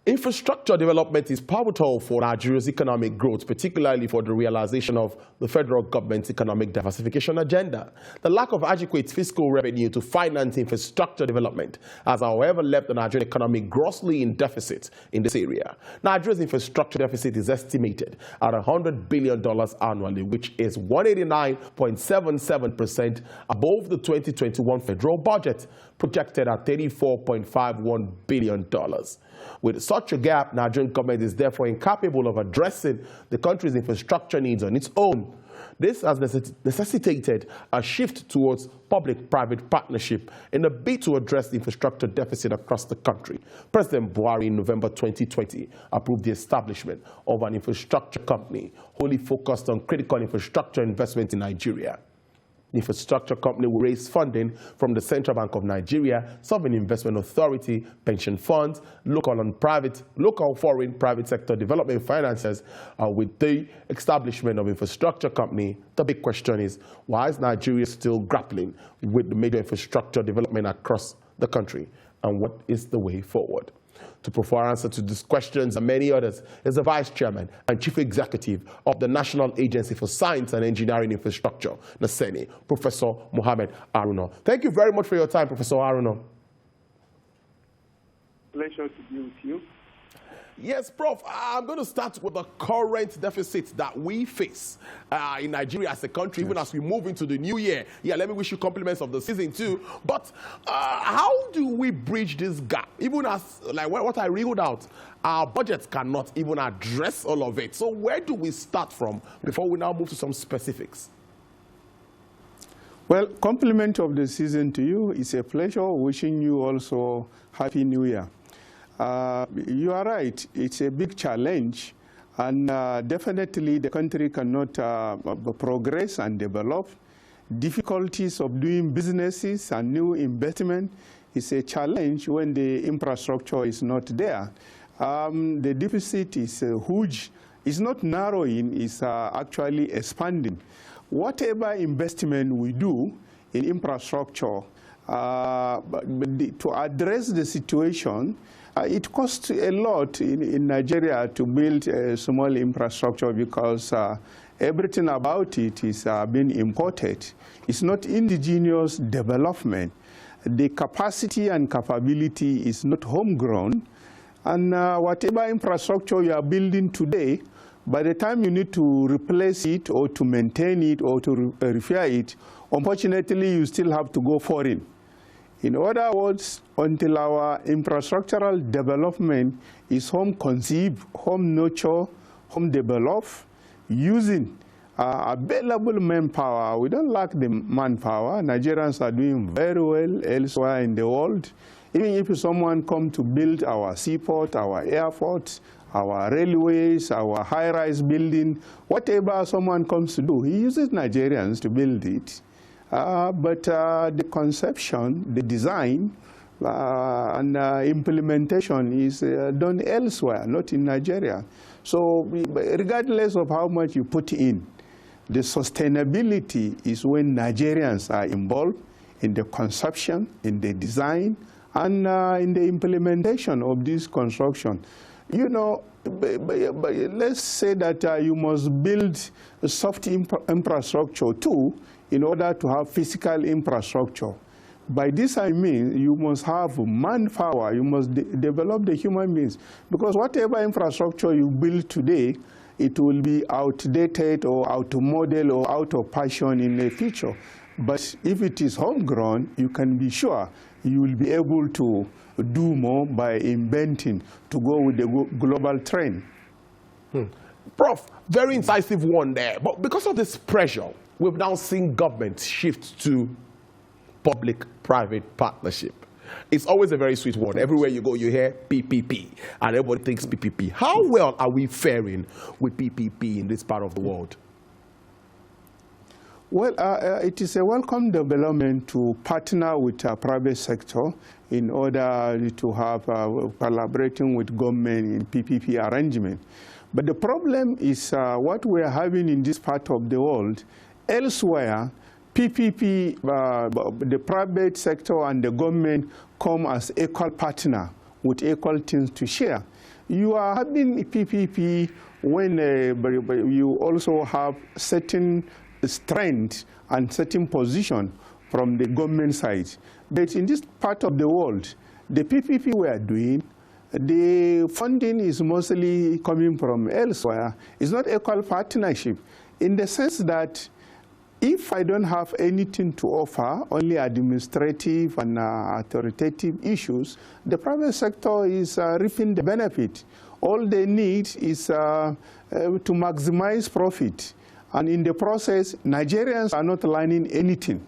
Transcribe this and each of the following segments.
Infrastructure development is pivotal for Nigeria's economic growth, particularly for the realization of the federal government's economic diversification agenda. The lack of adequate fiscal revenue to finance infrastructure development has, however, left the Nigerian economy grossly in deficit in this area. Nigeria's infrastructure deficit is estimated at $100 billion annually, which is 189.77% above the 2021 federal budget, projected at $34.51 billion. With such a gap, Nigerian government is therefore incapable of addressing the country's infrastructure needs on its own. This has necessitated a shift towards public-private partnership in a bid to address the infrastructure deficit across the country. President Buhari in November 2020 approved the establishment of an infrastructure company wholly focused on critical infrastructure investment in Nigeria. The infrastructure company will raise funding from the Central Bank of Nigeria, Sovereign Investment Authority, pension funds, local foreign private sector development financiers. With the establishment of infrastructure company, the big question is, why is Nigeria still grappling with the major infrastructure development across the country, and what is the way forward? To provide answer to these questions and many others is the Vice Chairman and Chief Executive of the National Agency for Science and Engineering Infrastructure, NASENI, Professor Mohammed Haruna. Thank you very much for your time, Professor Haruna. Pleasure to be with you. Yes, Prof. I'm going to start with the current deficit that we face in Nigeria as a country, even as we move into the new year. Yeah, let me wish you compliments of the season too. But how do we bridge this gap? Even as, like what I reeled out, our budgets cannot even address all of it. So where do we start from before we now move to some specifics? Well, compliment of the season to you. It's a pleasure. Wishing you also Happy New Year. You are right. It's a big challenge, and definitely the country cannot progress and develop. Difficulties of doing businesses and new investment is a challenge when the infrastructure is not there. The deficit is huge. It's not narrowing, it's actually expanding. Whatever investment we do in infrastructure to address the situation, it costs a lot in Nigeria to build a small infrastructure because everything about it is being imported. It's not indigenous development. The capacity and capability is not homegrown. And whatever infrastructure you are building today, by the time you need to replace it or to maintain it or to repair it, unfortunately, you still have to go foreign. In other words, until our infrastructural development is home conceived, home nurtured, home developed, using available manpower, we don't lack the manpower. Nigerians are doing very well elsewhere in the world. Even if someone comes to build our seaport, our airports, our railways, our high-rise building, whatever someone comes to do, he uses Nigerians to build it. But the conception, the design, and implementation is done elsewhere, not in Nigeria. So regardless of how much you put in, the sustainability is when Nigerians are involved in the conception, in the design, and in the implementation of this construction. You know, let's say that you must build a soft infrastructure too in order to have physical infrastructure. By this I mean you must have manpower, you must develop the human beings, because whatever infrastructure you build today, it will be outdated or out of model or out of fashion in the future. But if it is homegrown, you can be sure you will be able to do more by inventing to go with the global trend. Prof, very incisive one there. But because of this pressure, we've now seen government shift to public-private partnership. It's always a very sweet word. Everywhere you go, you hear PPP, and everybody thinks PPP. How well are we faring with PPP in this part of the world? Well, it is a welcome development to partner with the private sector in order to have collaborating with government in PPP arrangement. But the problem is what we are having in this part of the world. Elsewhere, PPP, the private sector and the government come as equal partner with equal things to share. You are having PPP when but you also have certain strength and certain position from the government side. But in this part of the world, the PPP we are doing, the funding is mostly coming from elsewhere. It's not equal partnership in the sense that if I don't have anything to offer, only administrative and authoritative issues, the private sector is reaping the benefit. All they need is to maximize profit. And in the process, Nigerians are not learning anything.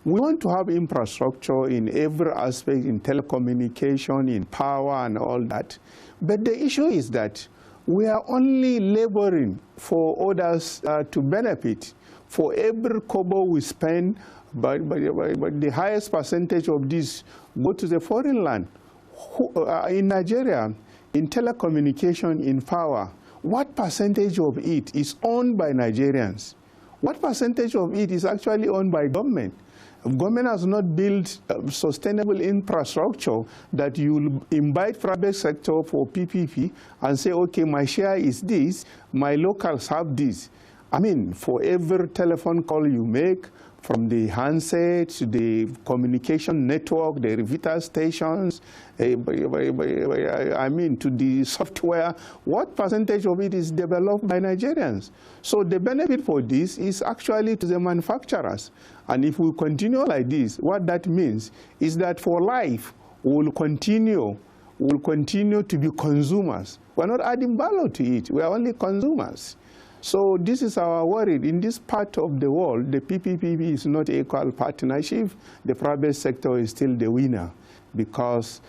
We want to have infrastructure in every aspect, in telecommunication, in power, and all that. But the issue is that we are only laboring for others to benefit. For every kobo we spend, but the highest percentage of this go to the foreign land. In Nigeria, in telecommunication, in power, what percentage of it is owned by Nigerians? What percentage of it is actually owned by government? Government has not built sustainable infrastructure that you invite private sector for PPP and say, okay, my share is this, my locals have this. I mean, for every telephone call you make, from the handset to the communication network, the repeater stations, I mean, to the software, what percentage of it is developed by Nigerians? So the benefit for this is actually to the manufacturers. And if we continue like this, what that means is that for life, we'll continue to be consumers. We're not adding value to it. We are only consumers. So this is our worry. In this part of the world, the PPP is not equal partnership. The private sector is still the winner because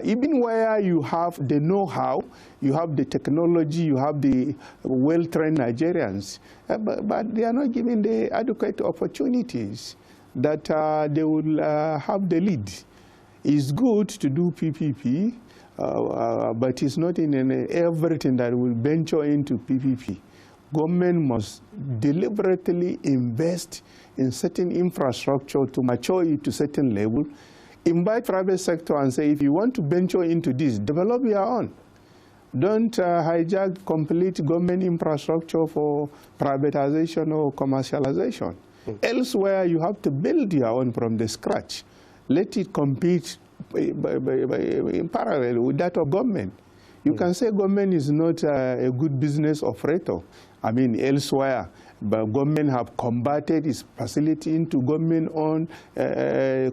even where you have the know-how, you have the technology, you have the well-trained Nigerians, but they are not given the adequate opportunities that they will have the lead. It's good to do PPP, but it's not in everything that will venture into PPP. Government must deliberately invest in certain infrastructure to mature it to a certain level, invite private sector and say, if you want to venture into this, develop your own. Don't hijack complete government infrastructure for privatization or commercialization. Elsewhere, you have to build your own from the scratch. Let it compete in parallel with that of government. You can say government is not a good business operator. I mean, elsewhere, but government have converted its facility into government-owned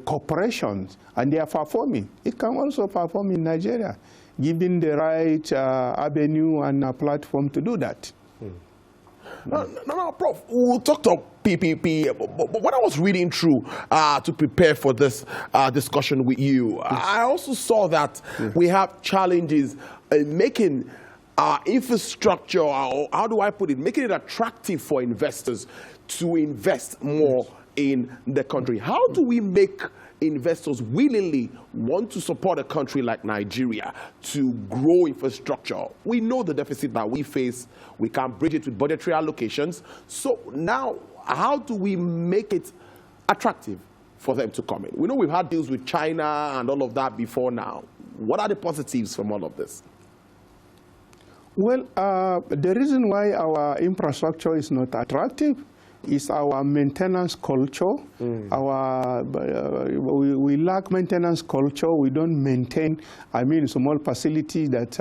corporations, and they are performing. It can also perform in Nigeria, given the right avenue and platform to do that. No, Prof, we'll talk to PPP, but when I was reading through to prepare for this discussion with you, I also saw that we have challenges in making our infrastructure, or how do I put it, making it attractive for investors to invest more in the country. How do we make investors willingly want to support a country like Nigeria to grow infrastructure? We know the deficit that we face. We can't bridge it with budgetary allocations. So now, how do we make it attractive for them to come in? We know we've had deals with China and all of that before now. What are the positives from all of this? Well, the reason why our infrastructure is not attractive is our maintenance culture. We lack maintenance culture. We don't maintain, small facilities that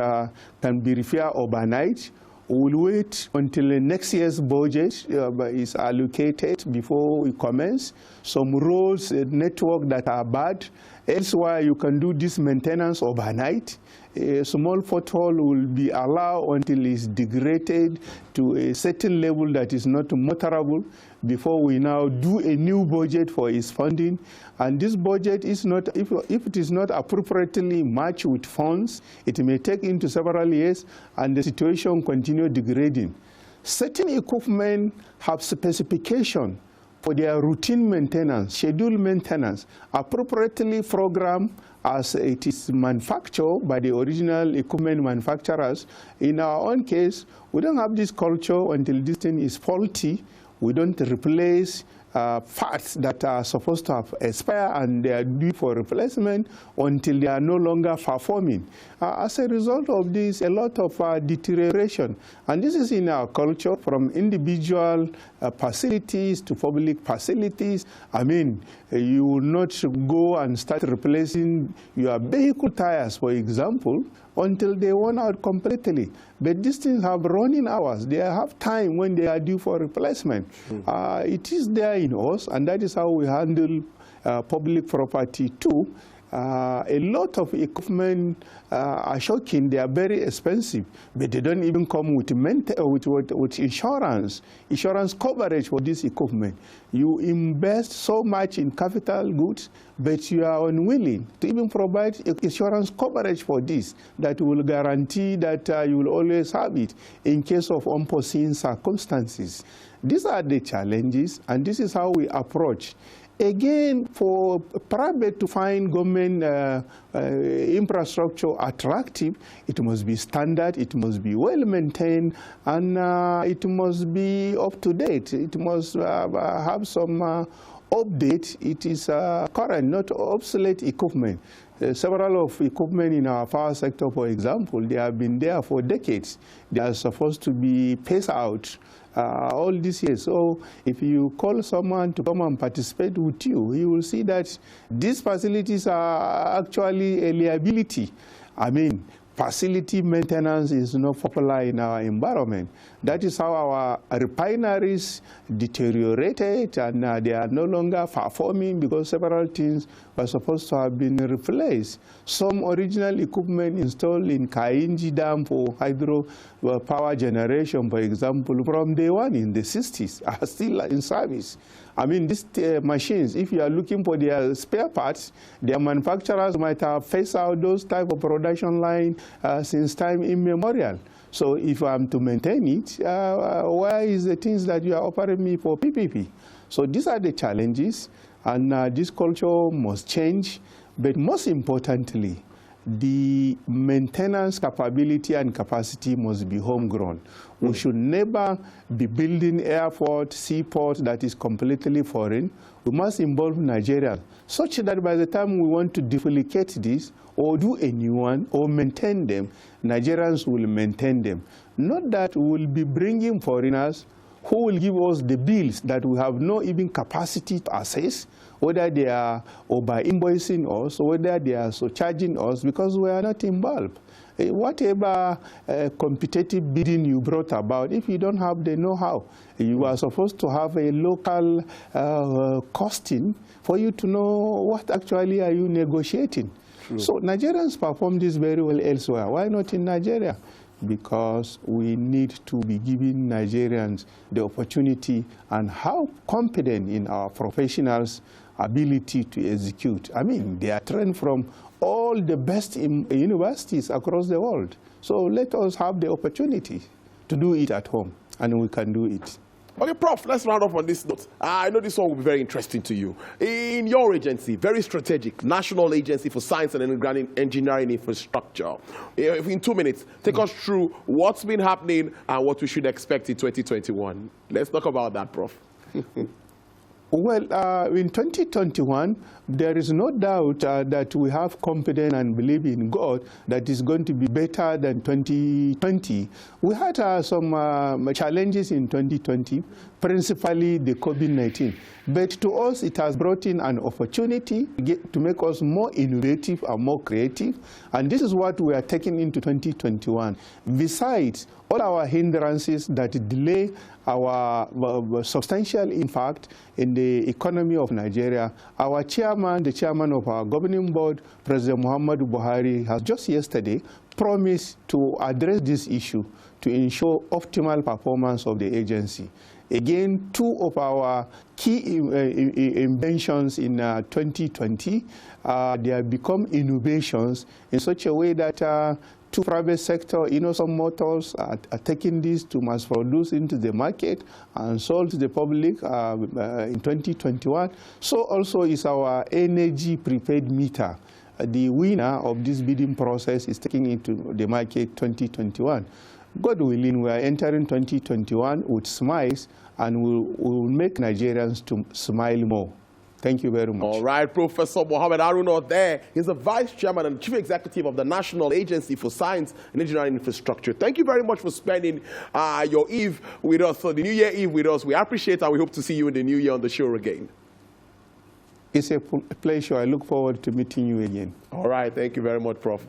can be repaired overnight. We'll wait until the next year's budget is allocated before we commence. Some roads, network that are bad. Elsewhere, you can do this maintenance overnight. A small pothole will be allowed until it's degraded to a certain level that is not motorable before we now do a new budget for its funding. And this budget is not, if it is not appropriately matched with funds, it may take into several years and the situation continue degrading. Certain equipment have specification for their routine maintenance, scheduled maintenance, appropriately programmed as it is manufactured by the original equipment manufacturers. In our own case, we don't have this culture until this thing is faulty. We don't replace parts that are supposed to have expired and they are due for replacement until they are no longer performing. As a result of this, a lot of deterioration. And this is in our culture, from individual facilities to public facilities. I mean, you will not go and start replacing your vehicle tires, for example, until they run out completely. But these things have running hours. They have time when they are due for replacement. It is there in us, and that is how we handle public property too. A lot of equipment are shocking. They are very expensive, but they don't even come with insurance coverage for this equipment. You invest so much in capital goods, but you are unwilling to even provide insurance coverage for this that will guarantee that you will always have it in case of unforeseen circumstances. These are the challenges, and this is how we approach. Again, for private to find government infrastructure attractive, it must be standard, it must be well maintained, and it must be up to date. It must have some update. It is current, not obsolete equipment. Several of equipment in our power sector, for example, they have been there for decades. They are supposed to be phased out all these years. So if you call someone to come and participate with you, you will see that these facilities are actually a liability. I mean, facility maintenance is not popular in our environment. That is how our refineries deteriorated, and they are no longer performing because several things were supposed to have been replaced. Some original equipment installed in Kainji Dam for hydro power generation, for example, from day one in the 60s are still in service. I mean, these machines, if you are looking for their spare parts, their manufacturers might have phased out those type of production line since time immemorial. So if I'm to maintain it, where is the things that you are offering me for PPP? So these are the challenges, and this culture must change. But most importantly, the maintenance capability and capacity must be homegrown. We should never be building airport, seaport that is completely foreign. We must involve Nigeria such that by the time we want to duplicate this or do a new one or maintain them, Nigerians will maintain them. Not that we will be bringing foreigners who will give us the bills that we have no even capacity to assess, whether they are over-invoicing us or whether they are surcharging us because we are not involved. Whatever competitive bidding you brought about, if you don't have the know-how, you are supposed to have a local costing for you to know what actually are you negotiating. True. So Nigerians perform this very well elsewhere. Why not in Nigeria? Because we need to be giving Nigerians the opportunity and how confident in our professionals' ability to execute. I mean, they are trained from all the best universities across the world. So let us have the opportunity to do it at home, and we can do it. Okay, Prof, let's round off on this note. I know this one will be very interesting to you. In your agency, very strategic, National Agency for Science and Engineering Infrastructure, in 2 minutes, take us through what's been happening and what we should expect in 2021. Let's talk about that, Prof. Well, in 2021, there is no doubt that we have confidence and believe in God that is going to be better than 2020. We had some challenges in 2020, principally the COVID-19. But to us, it has brought in an opportunity to make us more innovative and more creative. And this is what we are taking into 2021. Besides all our hindrances that delay our substantial impact in the economy of Nigeria, our chairman, the chairman of our governing board, President Muhammadu Buhari, has just yesterday promised to address this issue to ensure optimal performance of the agency. Again, 2 of our key inventions in 2020, they have become innovations in such a way that 2 private sector, some motors are taking this to mass produce into the market and sold to the public in 2021. So also is our energy prepaid meter. The winner of this bidding process is taking into the market 2021. God willing, we are entering 2021 with smiles, and we'll make Nigerians to smile more. Thank you very much. All right, Professor Mohammed Haruna there. He's the Vice Chairman and Chief Executive of the National Agency for Science and Engineering Infrastructure. Thank you very much for spending your Eve with us, so the New Year Eve with us. We appreciate it, and we hope to see you in the new year on the show again. It's a pleasure. I look forward to meeting you again. All right, thank you very much, Prof.